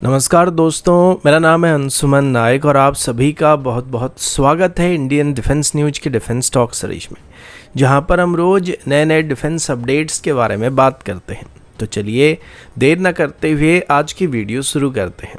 नमस्कार दोस्तों, मेरा नाम है अंशुमन नायक और आप सभी का बहुत बहुत स्वागत है इंडियन डिफेंस न्यूज के डिफेंस टॉक सीरीज में, जहां पर हम रोज नए नए डिफेंस अपडेट्स के बारे में बात करते हैं। तो चलिए देर न करते हुए आज की वीडियो शुरू करते हैं।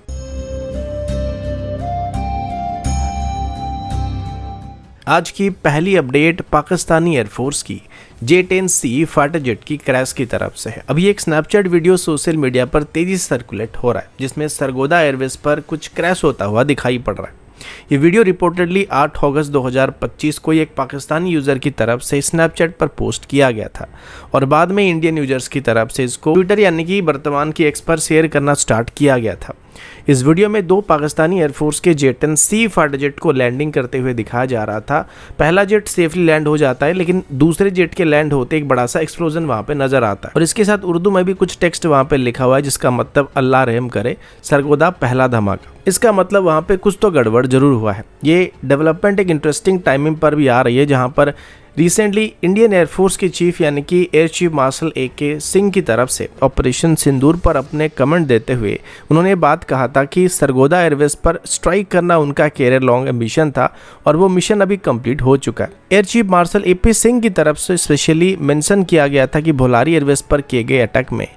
आज की पहली अपडेट पाकिस्तानी एयरफोर्स की J-10C फाइटर जेट की क्रैश की तरफ से है। अभी एक स्नैपचैट वीडियो सोशल मीडिया पर तेजी से सर्कुलेट हो रहा है, जिसमें सरगोदा एयरवेज पर कुछ क्रैश होता हुआ दिखाई पड़ रहा है। ये वीडियो रिपोर्टेडली 8 अगस्त 2025 को एक पाकिस्तानी यूज़र की तरफ से स्नैपचैट पर पोस्ट किया गया था और बाद में इंडियन यूजर्स की तरफ से इसको ट्विटर यानी कि वर्तमान की एक्स पर शेयर करना स्टार्ट किया गया था। इस वीडियो में दो पाकिस्तानी एयरफोर्स के J-10C फाइटर जेट को लैंडिंग करते हुए दिखाया जा रहा था। पहला जेट सेफली लैंड हो जाता है, लेकिन दूसरे जेट के लैंड होते एक बड़ा सा एक्सप्लोजन वहां पे नजर आता है और इसके साथ उर्दू में भी कुछ टेक्स्ट वहां पे लिखा हुआ है, जिसका मतलब अल्लाह रहम करे, सरगोदा पहला धमाका। इसका मतलब वहां पे कुछ तो गड़बड़ जरूर हुआ है। ये डेवलपमेंट एक इंटरेस्टिंग टाइमिंग पर भी आ रही है, जहां पर रिसेंटली इंडियन एयरफोर्स के चीफ यानी कि air chief marshal A.K. Singh की तरफ से ऑपरेशन सिंदूर पर अपने कमेंट देते हुए उन्होंने बात कहा था कि सरगोदा एयरवेज पर स्ट्राइक करना उनका कैरियर लॉन्ग एम्बिशन था और वो मिशन अभी कंप्लीट हो चुका है। Air chief marshal A.P. Singh की तरफ से स्पेशली मेंशन किया गया था कि भोलारी एयरवेज पर किए गए अटैक में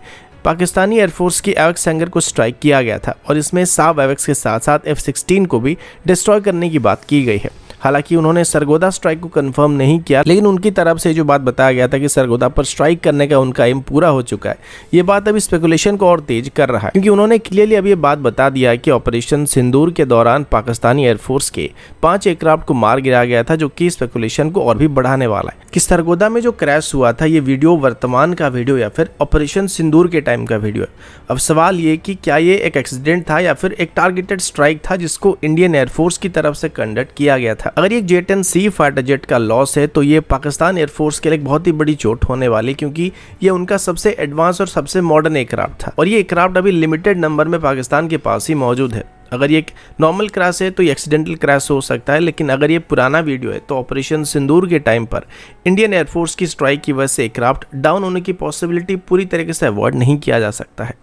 पाकिस्तानी एयरफोर्स की एवक्स हैंगर को स्ट्राइक किया गया था और इसमें साब एवक्स के साथ साथ F-16 को भी डिस्ट्रॉय करने की बात की गई है। हालांकि उन्होंने सरगोदा स्ट्राइक को कंफर्म नहीं किया, लेकिन उनकी तरफ से जो बात बताया गया था कि सरगोदा पर स्ट्राइक करने का उनका एम पूरा हो चुका है, ये बात अभी स्पेकुलेशन को और तेज कर रहा है, क्योंकि उन्होंने क्लियरली अभी ये बात बता दिया है कि ऑपरेशन सिंदूर के दौरान पाकिस्तानी एयरफोर्स के 5 एयरक्राफ्ट को मार गिराया गया था, जो कि स्पेकुलेशन को और भी बढ़ाने वाला है कि सरगोदा में जो क्रैश हुआ था ये वीडियो वर्तमान का वीडियो या फिर ऑपरेशन सिंदूर के टाइम का वीडियो है। अब सवाल ये कि क्या ये एक एक्सीडेंट था या फिर एक टारगेटेड स्ट्राइक था जिसको इंडियन एयरफोर्स की तरफ से कंडक्ट किया गया था। अगर ये J-10C फाइटर जेट का लॉस है तो ये पाकिस्तान एयरफोर्स के लिए एक बहुत ही बड़ी चोट होने वाली, क्योंकि ये उनका सबसे एडवांस और सबसे मॉडर्न एयरक्राफ्ट था और ये एयरक्राफ्ट अभी लिमिटेड नंबर में पाकिस्तान के पास ही मौजूद है। अगर ये एक नॉर्मल क्रैश है तो ये एक्सीडेंटल क्रैश हो सकता है, लेकिन अगर ये पुराना वीडियो है तो ऑपरेशन सिंदूर के टाइम पर इंडियन एयरफोर्स की स्ट्राइक की वजह से एयरक्राफ्ट डाउन होने की पॉसिबिलिटी पूरी तरीके से अवॉइड नहीं किया जा सकता है।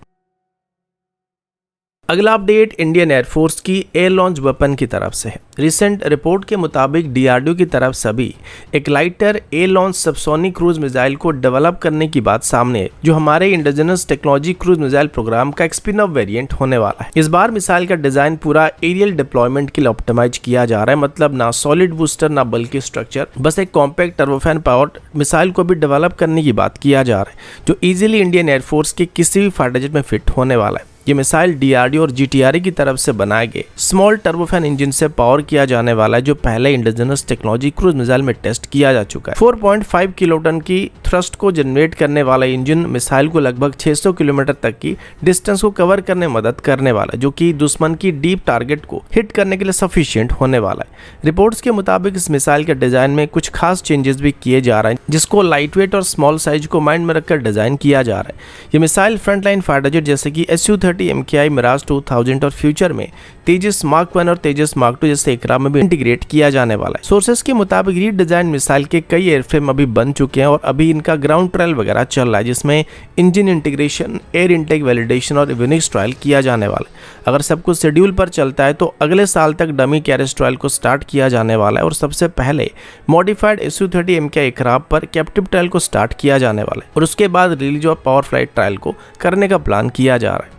अगला अपडेट इंडियन एयरफोर्स की एयर लॉन्च वेपन की तरफ से है। रिसेंट रिपोर्ट के मुताबिक DRDO की तरफ से भी एक lighter air launch subsonic cruise missile को डेवलप करने की बात सामने है, जो हमारे indigenous technology cruise missile programme का एक स्पिन ऑफ वेरिएंट होने वाला है। इस बार मिसाइल का डिजाइन पूरा एरियल डिप्लॉयमेंट के लिए ऑप्टिमाइज किया जा रहा है, मतलब ना सॉलिड बूस्टर ना बल्कि स्ट्रक्चर, बस एक कॉम्पैक्ट टर्बोफैन पावर्ड मिसाइल को भी डेवलप करने की बात किया जा रहा है, जो इजीली इंडियन एयरफोर्स के किसी भी फाइटर जेट में फिट होने वाला है। ये मिसाइल DRDO और GTRE की तरफ से बनाए गए स्मॉल टर्बोफैन इंजन से पावर किया जाने वाला है, जो पहले इंडिजिनस टेक्नोलॉजी क्रूज मिसाइल में टेस्ट किया जा चुका है। 4.5 किलोटन की थ्रस्ट को जनरेट करने वाला इंजन मिसाइल को लगभग 600 किलोमीटर तक की डिस्टेंस को कवर करने में मदद करने वाला है, जो कि दुश्मन की डीप टारगेट को हिट करने के लिए सफिशिएंट होने वाला है। रिपोर्ट्स के मुताबिक इस मिसाइल के डिजाइन में कुछ खास चेंजेस भी किए जा रहे हैं, जिसको लाइटवेट और स्मॉल साइज को माइंड में रखकर डिजाइन किया जा रहा है। ये मिसाइल फ्रंटलाइन फाइटर जेट जैसे कि Su-30 MKI मिराज 2000 और फ्यूचर में तेजस मार्क 1 और तेजस मार्क 2 जैसे एयरक्राफ्ट में भी इंटीग्रेट किया जाने वाला है। सोर्सेस के मुताबिक रीडिजाइन मिसाइल के कई एयरफ्रेम अभी बन चुके हैं और अभी इनका ग्राउंड ट्रायल वगैरह चल रहा है, जिसमें engine integration, air intake validation और एवियोनिक्स ट्रायल किया जाने वाला है। अगर सब कुछ शेड्यूल पर चलता है तो अगले साल तक डमी कैरेज ट्रायल को स्टार्ट किया जाने वाला है और सबसे पहले मॉडिफाइड Su-30 MKI एयरक्राफ्ट पर कैप्टिव ट्रायल को स्टार्ट किया जाने वाला है और उसके बाद release of power flight trial को करने का प्लान किया जा रहा है।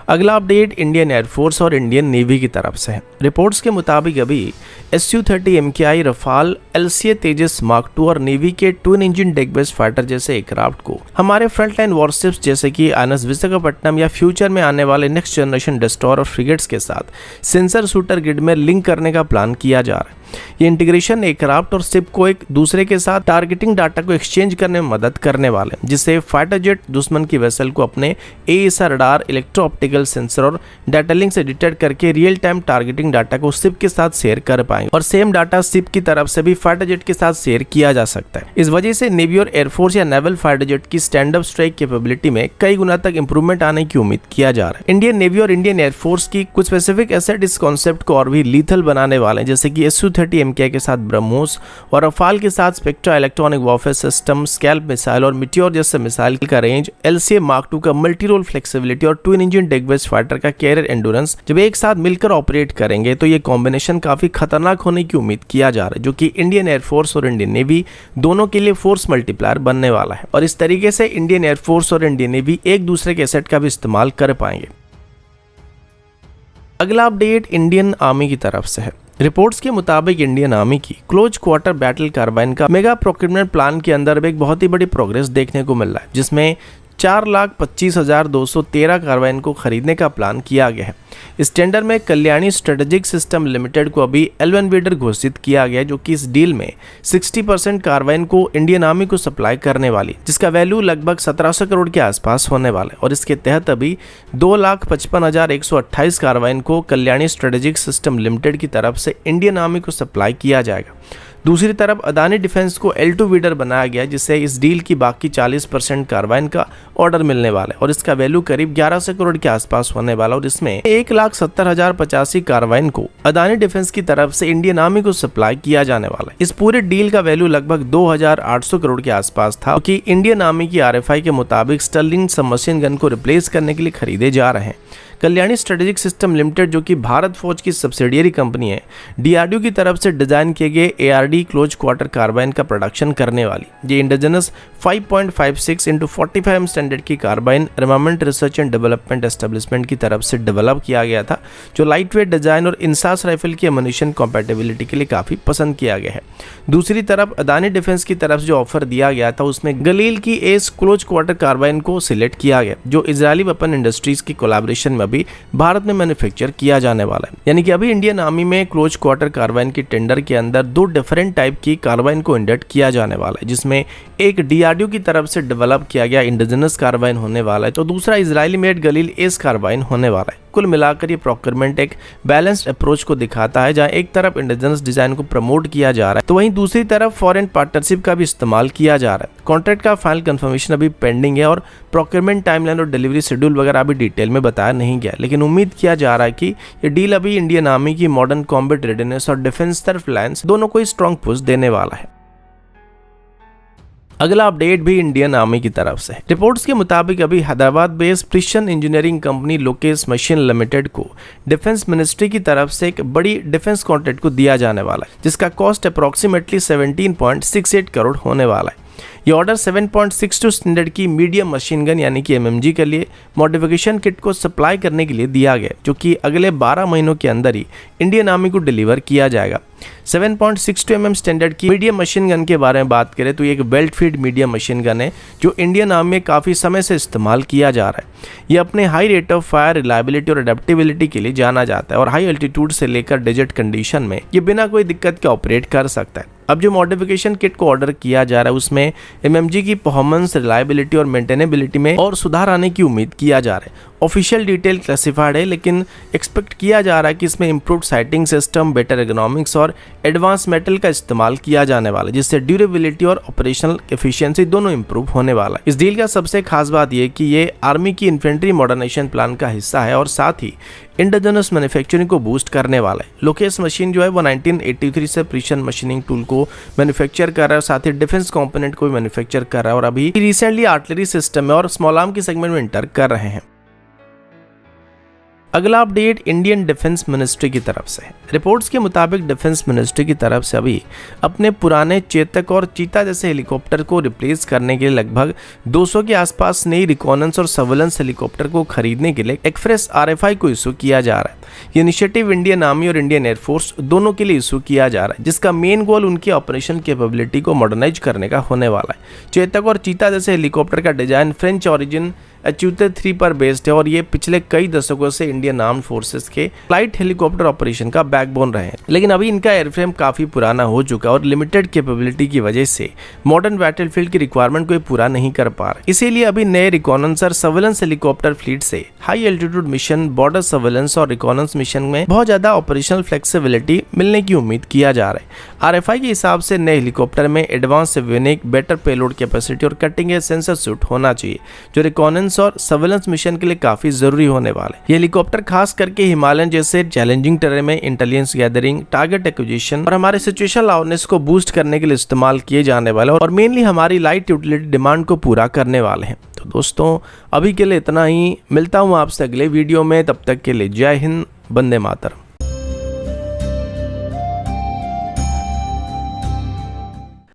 अगला अपडेट इंडियन एयरफोर्स और इंडियन नेवी की तरफ से है। रिपोर्ट्स के मुताबिक अभी Su-30 MKI, रफाल, LCA तेजस मार्क 2 और नेवी के twin engine deck based fighter जैसे एयरक्राफ्ट को हमारे फ्रंटलाइन वॉरशिप्स जैसे कि INS विशाखापट्टनम या फ्यूचर में आने वाले नेक्स्ट जनरेशन डिस्ट्रॉयर और फ्रिगेट्स के साथ सेंसर शूटर ग्रिड में लिंक करने का प्लान किया जा रहा है। ये इंटीग्रेशन एयरक्राफ्ट और शिप को एक दूसरे के साथ टारगेटिंग डाटा को एक्सचेंज करने में मदद करने वाले हैं, जिससे फाइटर जेट दुश्मन की वेसल को अपने AESA radar, electro optical sensor और डाटा लिंक से डिटेक्ट करके रियल टाइम टारगेटिंग डाटा को शिप के साथ शेयर कर पाएंगे और सेम डाटा शिप की तरफ से भी फाइटर जेट के साथ शेयर किया जा सकता है। इस वजह से नेवी और एयरफोर्स या नेवल फाइटर जेट की स्टैंड अप स्ट्राइक कैपेबिलिटी में कई गुना तक इंप्रूवमेंट आने की उम्मीद किया जा रहा है। इंडियन नेवी और इंडियन एयरफोर्स की कुछ स्पेसिफिक एसेट इस कॉन्सेप्ट को और भी लीथल बनाने वाले हैं, जैसे कि Su-30 T-30 MKI के साथ ब्रह्मोस और रफाल के साथ spectra electronic warfare system, scalp missile और मिटियोर जैसे मिसाइल का रेंज, LCA Mark II का मल्टी रोल फ्लेक्सिबिलिटी और ट्विन इंजन डेगवेज फाइटर का कैरियर एंडोरेंस जब एक साथ मिलकर ऑपरेट करेंगे तो ये कॉम्बिनेशन काफी खतरनाक होने की उम्मीद किया जा रहा है, जो कि इंडियन एयरफोर्स और इंडियन नेवी दोनों के लिए फोर्स मल्टीप्लायर बनने वाला है। और इस तरीके से इंडियन एयरफोर्स और इंडियन नेवी एक दूसरे के एसेट का भी इस्तेमाल कर पाएंगे। अगला अपडेट इंडियन आर्मी की तरफ से है। रिपोर्ट्स के मुताबिक इंडियन आर्मी की क्लोज क्वार्टर बैटल कार्बाइन का मेगा प्रोक्योरमेंट प्लान के अंदर एक बहुत ही बड़ी प्रोग्रेस देखने को मिल रहा है, जिसमें 4,25,213 कार्बाइन को खरीदने का प्लान किया गया है। इस टेंडर में कल्याणी स्ट्रेटेजिक सिस्टम लिमिटेड को अभी L1 बिडर घोषित किया गया, जो कि इस डील में 60% कार्बाइन को इंडियन आर्मी को सप्लाई करने वाली, जिसका वैल्यू लगभग 1700 करोड़ के आसपास होने वाला है। और इसके तहत अभी 2,55,128 कार्बाइन को कल्याणी स्ट्रेटेजिक सिस्टम लिमिटेड की तरफ से इंडियन आर्मी को सप्लाई किया जाएगा। दूसरी तरफ अदानी डिफेंस को L2 बिडर बनाया गया, जिससे इस डील की बाकी 40% कार्बाइन का ऑर्डर मिलने वाला है और इसका वैल्यू करीब 1100 करोड़ के आसपास होने वाला है। और इसमें 1,70,085 कार्बाइन को अदानी डिफेंस की तरफ से इंडियन आर्मी को सप्लाई किया जाने वाला है। इस पूरे डील का वैल्यू लगभग 2,800 करोड़ के आसपास था, कि इंडियन आर्मी की RFI के मुताबिक स्टर्लिंग सबमशीन गन को रिप्लेस करने के लिए खरीदे जा रहे हैं। कल्याणी स्ट्रेटेजिक सिस्टम लिमिटेड, जो कि भारत फौज की सब्सिडियरी कंपनी है, DRDO की तरफ से डिजाइन किए गए ARD क्लोज क्वार्टर कार्बाइन का प्रोडक्शन करने वाली। ये इंडिजिनस 5.56 × 45 स्टैंडर्ड की carbine armament research and development establishment की तरफ से डेवलप किया गया था, जो लाइट वेट डिजाइन और इंसास राइफल की एमुनिशन कॉम्पैटिबिलिटी के लिए काफी पसंद किया गया है। दूसरी तरफ अदानी डिफेंस की तरफ जो ऑफर दिया गया था, उसमें गलील की एस क्लोज क्वार्टर कार्बाइन को सिलेक्ट किया गया, जो इजरायली वेपन इंडस्ट्रीज की कोलैबोरेशन में भी भारत में मैन्युफैक्चर किया जाने वाला है। यानी कि अभी इंडियन आर्मी में क्लोज क्वार्टर कार्बाइन की टेंडर के अंदर 2 डिफरेंट टाइप की कार्बाइन को इंडक्ट किया जाने वाला है, जिसमें एक DRDO की तरफ से डेवलप किया गया इंडिजिनस कार्बाइन होने वाला है, तो दूसरा इजरायली मेड गलील एस कार्बाइन होने वाला है। कुल मिलाकर ये प्रोक्योरमेंट एक बैलेंस्ड अप्रोच को दिखाता है, जहां एक तरफ इंडिजिनस डिजाइन को प्रमोट किया जा रहा है, तो वहीं दूसरी तरफ फॉरेन पार्टनरशिप का भी इस्तेमाल किया जा रहा है। कॉन्ट्रैक्ट का फाइनल कंफर्मेशन अभी पेंडिंग है और प्रोक्योरमेंट टाइमलाइन और डिलीवरी शेड्यूल वगैरह अभी डिटेल में बताया नहीं गया, लेकिन उम्मीद किया जा रहा है कि ये डील अभी इंडियन आर्मी की मॉडर्न कॉम्बैट रेडीनेस और डिफेंस तरफ लाइन्स दोनों को स्ट्रॉन्ग पुश देने वाला है। अगला अपडेट भी इंडियन आर्मी की तरफ से है। रिपोर्ट्स के मुताबिक अभी Hyderabad based precision engineering company Lokesh machine limited को डिफेंस मिनिस्ट्री की तरफ से एक बड़ी डिफेंस कॉन्ट्रैक्ट को दिया जाने वाला है, जिसका कॉस्ट अप्रोक्सीमेटली 17.68 करोड़ होने वाला है। ये ऑर्डर 7.62 स्टैंडर्ड की मीडियम मशीन गन यानी कि MMG के लिए मॉडिफिकेशन किट को सप्लाई करने के लिए दिया गया, जो कि अगले 12 महीनों के अंदर ही इंडियन आर्मी को डिलीवर किया जाएगा। 7.62 mm स्टैंडर्ड की मीडियम मशीन गन के बारे में बात करें तो ये एक belt feed medium machine gun है, जो इंडियन आर्मी में काफ़ी समय से इस्तेमाल किया जा रहा है। ये अपने high rate of fire, reliability और अडेप्टिबिलिटी के लिए जाना जाता है और हाई एल्टीट्यूड से लेकर डेजर्ट कंडीशन में ये बिना कोई दिक्कत के ऑपरेट कर सकता है। अब जो मॉडिफिकेशन किट को ऑर्डर किया जा रहा है, उसमें MMG की परफॉर्मेंस, रिलायबिलिटी और मेंटेनेबिलिटी में और सुधार आने की उम्मीद किया जा रहा है। ऑफिशियल डिटेल क्लासिफाइड है, लेकिन एक्सपेक्ट किया जा रहा है कि इसमें improved sighting system, better ergonomics और एडवांस मेटल का इस्तेमाल किया जाने वाला है, जिससे ड्यूरेबिलिटी और ऑपरेशनल एफिशिएंसी दोनों इंप्रूव होने वाला है। इस डील का सबसे खास बात यह कि ये आर्मी की इन्फेंट्री मॉडर्नाइजेशन प्लान का हिस्सा है और साथ ही इंडिजिनस मैन्युफैक्चरिंग को बूस्ट करने वाला है। लोकेश मशीन जो है वो 1983 से प्रिसिशन मशीनिंग टूल को मैन्युफैक्चर कर रहा है, साथ ही डिफेंस कंपोनेंट को भी मैन्युफैक्चर कर रहा है और अभी रिसेंटली आर्टिलरी सिस्टम में और स्मॉल आर्म की सेगमेंट में एंटर कर रहे हैं। अगला अपडेट इंडियन डिफेंस मिनिस्ट्री की तरफ से है। रिपोर्ट्स के मुताबिक डिफेंस मिनिस्ट्री की तरफ से अभी अपने पुराने चेतक और चीता जैसे हेलीकॉप्टर को रिप्लेस करने के लिए लगभग 200 के आसपास नई रिकॉनेंस और सर्वेलेंस हेलीकॉप्टर को खरीदने के लिए एक फ्रेश RFI को इशू किया जा रहा है। ये इनिशिएटिव इंडियन आर्मी और इंडियन एयरफोर्स दोनों के लिए इशू किया जा रहा है, जिसका मेन गोल उनकी ऑपरेशन कैपेबिलिटी को मॉडर्नाइज करने का होने वाला है। चेतक और चीता जैसे हेलीकॉप्टर का डिजाइन फ्रेंच ऑरिजिन अच्युत 3 पर बेस्ड है और ये पिछले कई दशकों से इंडियन आर्म्ड फोर्सेस के फ्लाइट हेलीकॉप्टर ऑपरेशन का बैकबोन रहे हैं, लेकिन अभी इनका एयरफ्रेम काफी पुराना हो चुका है और लिमिटेड कैपेबिलिटी की वजह से मॉडर्न बैटलफील्ड की रिक्वायरमेंट को पूरा नहीं कर पा रहा। इसीलिए अभी नए रिकॉनेंसर सर्वेलेंस हेलीकॉप्टर फ्लीट से high altitude mission, border surveillance और रिकॉनेंस मिशन में बहुत ज्यादा ऑपरेशनल फ्लेक्सिबिलिटी मिलने की उम्मीद किया जा रहा है। RFI के हिसाब से नए हेलीकॉप्टर में advance avionic, better payload capacity और कटिंग एज सेंसर सूट होना चाहिए, जो रिकॉनेंस डिफेंस और सर्वेलेंस मिशन के लिए काफी जरूरी होने वाले। ये हेलीकॉप्टर खास करके हिमालयन जैसे चैलेंजिंग टेरेन में इंटेलिजेंस गैदरिंग, टारगेट एक्विजिशन और हमारे सिचुएशन अवेयरनेस को बूस्ट करने के लिए इस्तेमाल किए जाने वाले और मेनली हमारी लाइट यूटिलिटी डिमांड को पूरा करने वाले हैं। तो दोस्तों अभी के लिए इतना ही, मिलता हूँ आपसे अगले वीडियो में, तब तक के लिए जय हिंद, वंदे मातरम।